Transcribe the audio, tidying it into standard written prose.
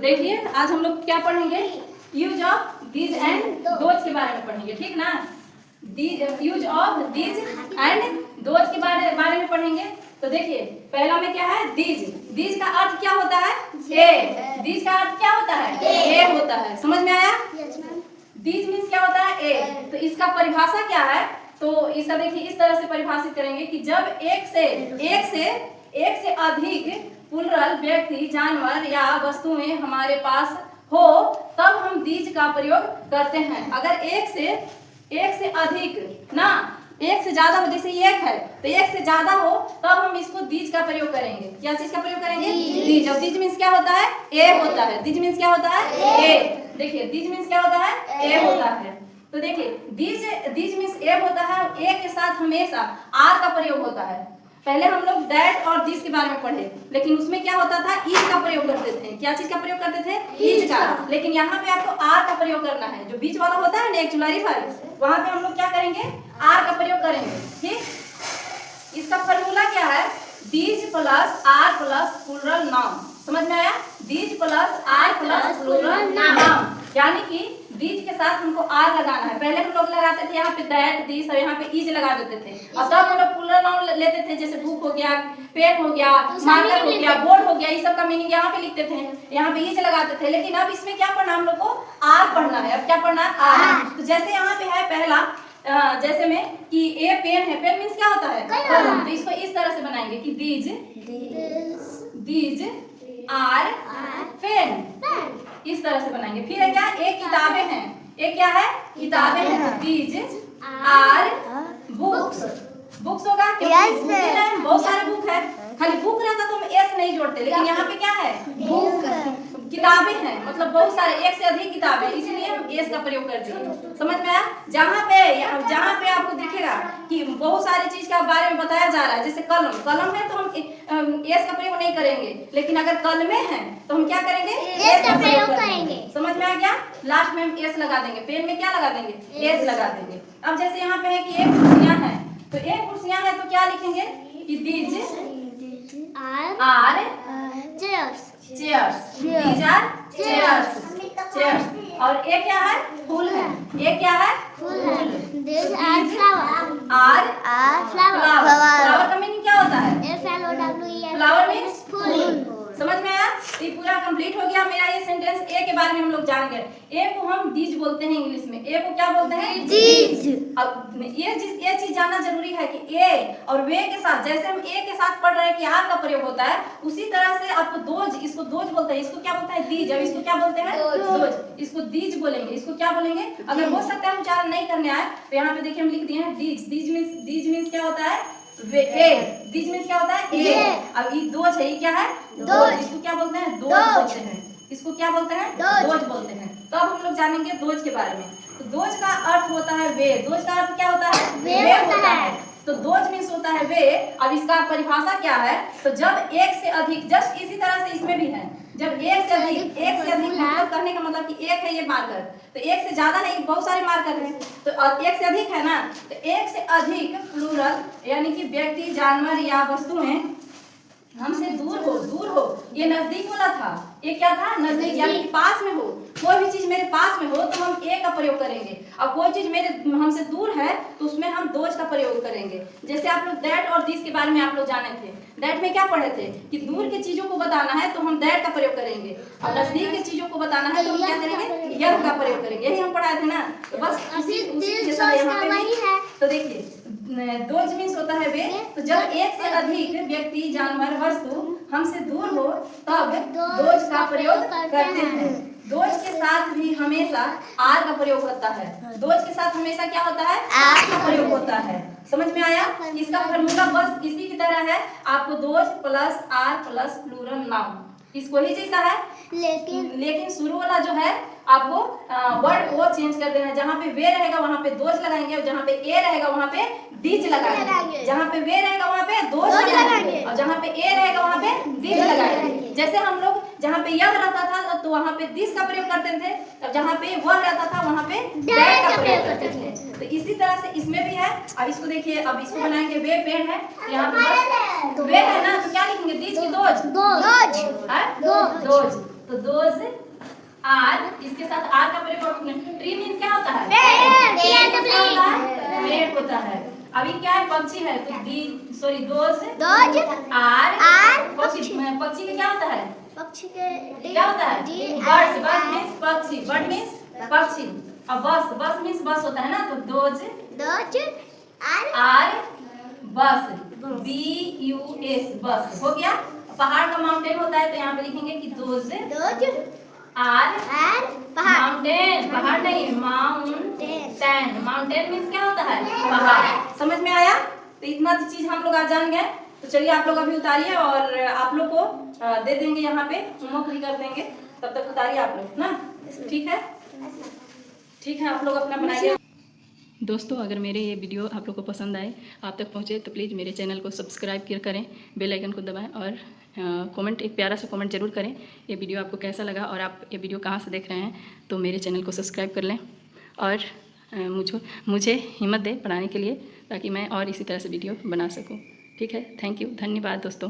देखिए आज हम लोग क्या पढ़ेंगे, use of these and those के बारे में पढ़ेंगे, ठीक ना। Use of these and those के बारे में पढ़ेंगे। तो देखिए पहला में क्या है, दीज। दीज का अर्थ क्या होता है, ए। दीज का अर्थ क्या होता है, ए होता है। समझ में आया? दीज मीन्स क्या होता है, ए। तो इसका परिभाषा क्या है, तो इसका देखिए इस तरह से परिभाषित करेंगे कि जब एक से अधिक प्लूरल व्यक्ति, जानवर या वस्तुएं हमारे पास हो तब हम दीज का प्रयोग करते हैं। अगर एक से अधिक ना, एक से ज्यादा हो, जैसे एक है तो एक से ज्यादा हो तब हम इसको दीज का प्रयोग करेंगे। क्या चीज का प्रयोग करेंगे, दीज। और दीज मीन्स क्या होता है, ए होता है। दीज मीन्स क्या होता है, ए। देखिए दीज मीन्स क्या होता है, ए होता है। तो देखिए दीज मीन्स ए होता है। ए के साथ हमेशा आर का प्रयोग होता है। पहले हम लोग दैट और दिस के बारे में पढ़े, लेकिन उसमें क्या होता था, इज का प्रयोग करते थे। क्या चीज का प्रयोग करते थे, इज का। लेकिन यहाँ पे आपको आर का प्रयोग करना है। जो बीच वाला होता है ना एक्चुअली वर्ब, वहां पे हम लोग क्या करेंगे, आर का प्रयोग करेंगे। ठीक, इसका फॉर्मूला क्या है, these plus are plus plural noun. समझ में आया? These plus are plus plural noun, यानी कि दीज के साथ हमको आर लगाना है। पहले हम लोग लगाते थे यहाँ पे दैट, दिस, और यहाँ पे इज लगा देते थे। और तब हम लोग प्लूरल नाउन लेते थे, जैसे बुक हो गया, पेन हो गया, मार्कर हो गया, बोर्ड हो गया, ये सब का मीनिंग यहाँ पे लिखते थे, यहाँ पे इज लगाते थे। लेकिन अब इसमें क्या पढ़ना, हम लोग को आर पढ़ना है। अब क्या पढ़ना है, आर। तो जैसे यहाँ पे है पहला, जैसे में कि ए पेन है, पेन मीन्स क्या होता है, कलम। तो इसको इस तरह से बनाएंगे कि दीज आर पेन, इस तरह से बनाएंगे। फिर है क्या, एक किताबें हैं, एक क्या है, किताबें हैं। दीज आर बुक्स, बुक्स होगा क्योंकि बहुत सारे बुक है। खाली बुक रहता तो हम एस नहीं जोड़ते, लेकिन यहाँ पे क्या है, बुक। किताबें हैं मतलब बहुत सारे, एक से अधिक किताबें, इसलिए हम एस का प्रयोग करते हैं। समझ में आया? जहाँ पे आपको दिखेगा कि बहुत सारी चीज के बारे में बताया जा रहा है, जैसे कलम है तो हम एस का प्रयोग नहीं करेंगे, लेकिन अगर कलमें हैं तो हम क्या करेंगे, एस का प्रयोग करेंगे। समझ में आ गया? लास्ट में हम एस लगा देंगे। पेन में क्या लगा देंगे, एस लगा देंगे। अब जैसे यहाँ पे है कि एक कुर्सियां हैं, तो एक कुर्सियां हैं तो क्या लिखेंगे कि these are chairs, these are chairs. और एक क्या है, फूल है, एक क्या है, फूल। These are flowers. Are flower का मीनिंग क्या होता है, फ्लावर मीन्स फूल। समझ में आया? ये पूरा कंप्लीट हो गया मेरा ये सेंटेंस। ए के बारे में हम लोग जान गए। ए को हम दीज बोलते हैं इंग्लिश में। ए को क्या बोलते हैं, दीज। अब ये चीज जानना जरूरी है कि ए और वे के साथ, जैसे हम ए के साथ पढ़ रहे हैं कि आर का प्रयोग होता है, उसी तरह से आपको दोज, इसको दोज बोलते हैं। इसको क्या बोलते हैं, दीज। अब इसको क्या बोलते हैं, दोज। इसको दीज बोलेंगे। इसको क्या बोलेंगे, अगर हो सकता है उच्चारण नहीं करने आए तो यहाँ पे देखिए हम लिख दिए हैं दीज। दीज मीन्स क्या होता है, ए। दीज मीन्स क्या होता है, ए। अब ये दोज है, ये क्या है, दोज। इसको क्या बोलते हैं, दोज बोलते हैं। इसको क्या बोलते हैं, दोज बोलते हैं। तो अब हम लोग जानेंगे दोज के बारे में। तो दोज का अर्थ होता है वे। दोज का अर्थ क्या होता है, वे होता है। तो दोज मीन्स होता है वे। अब इसका परिभाषा क्या है, तो जब एक से अधिक, जस्ट इसी तरह से इसमें भी है, जब एक से अधिक मतलब कहने का मतलब कि एक है ये मार्कर, तो एक से ज्यादा नहीं, बहुत सारे मार्कर हैं, तो एक से अधिक है ना, तो एक से अधिक प्लूरल यानी कि व्यक्ति, जानवर या वस्तुएं हमसे दूर हो। ये नजदीक वाला था, ये क्या था, नजदीक, यानी कि पास में हो। कोई भी चीज मेरे पास में हो तो हम ए का प्रयोग करेंगे। अब कोई चीज मेरे हमसे दूर है तो उसमें हम दोज का प्रयोग करेंगे। जैसे आप लोग दैट और दिस के बारे में आप लोग जाने थे। दैट में क्या पढ़े थे कि दूर की चीजों को बताना है तो हम दैट का प्रयोग करेंगे, और नजदीक की चीजों को बताना है तो हम क्या करेंगे, यह का प्रयोग करेंगे। यही हम पढ़ाए थे ना। तो बस उसी जैसा यहाँ पे है। तो देखिए दोज मीन्स होता है वे। तो जब एक से अधिक व्यक्ति, जानवर, वस्तु हमसे दूर हो तब दोज का प्रयोग करते हैं। दोज के साथ भी हमेशा आर का प्रयोग होता है। दोज के साथ हमेशा क्या होता है, आर का प्रयोग होता है। समझ में आया? इसका फॉर्मूला बस इसी की तरह है, आपको those plus are plus plural noun, इसको ही जैसा है, लेकिन शुरू वाला जो है आपको वर्ड वो चेंज कर देना है। जहाँ पे वे रहेगा वहाँ पे दोज लगाएंगे, और जहाँ पे ए रहेगा वहाँ पे दीज लगाएंगे। जहाँ पे वे रहेगा वहाँ पे दोज लगाएंगे, और जहाँ पे ए रहेगा वहाँ पे दीज लगाएंगे। जैसे हम लोग जहाँ पे यह रहता था तो वहाँ पे दिस का प्रयोग करते थे, और जहाँ पे वह रहता था वहाँ पे दैट का प्रयोग करते थे। तो इसी तरह से इसमें भी है। अब इसको देखिए, अब इसको बनाएंगे, वे पेड़ है, यहाँ पे बस वे है ना, तो क्या लिखेंगे, दीज की दोज, दोज। तो दोज आर, इसके साथ आर का प्रयोग, ट्री मीन्स क्या होता है? पेड़ होता है। अभी क्या है? पक्षी है, तो दोज आर पक्षी का क्या होता है? पक्षी के क्या होता है? बर्ड्स, बर्ड मीन्स पक्षी, बर्ड मीन्स पक्षी। अब बस मीन्स बस होता है ना, तो दोज आर बस, BUS बस हो गया। पहाड़ का माउंटेन होता है, तो यहाँ पे लिखेंगे कि दोज आर माउंटेन, पहाड़ नहीं माउंटेन, माउंटेन मीन्स क्या होता है? पहाड़। समझ में आया? तो इतना चीज हम लोग आज जान गए। तो चलिए आप लोग अभी उतारिए और आप लोग को दे देंगे, यहाँ पे होमवर्क भी कर देंगे, तब तक उतारिए आप लोग ना। ठीक है, ठीक है, आप लोग अपना बनाइए। दोस्तों, अगर मेरे ये वीडियो आप लोग को पसंद आए, आप तक पहुँचे, तो प्लीज़ मेरे चैनल को सब्सक्राइब करें, बेल आइकन को दबाएं और कमेंट, एक प्यारा सा कमेंट जरूर करें ये वीडियो आपको कैसा लगा और आप ये वीडियो कहाँ से देख रहे हैं। तो मेरे चैनल को सब्सक्राइब कर लें और मुझे हिम्मत दें पढ़ाने के लिए, ताकि मैं और इसी तरह से वीडियो बना सकूं। ठीक है, थैंक यू, धन्यवाद दोस्तों।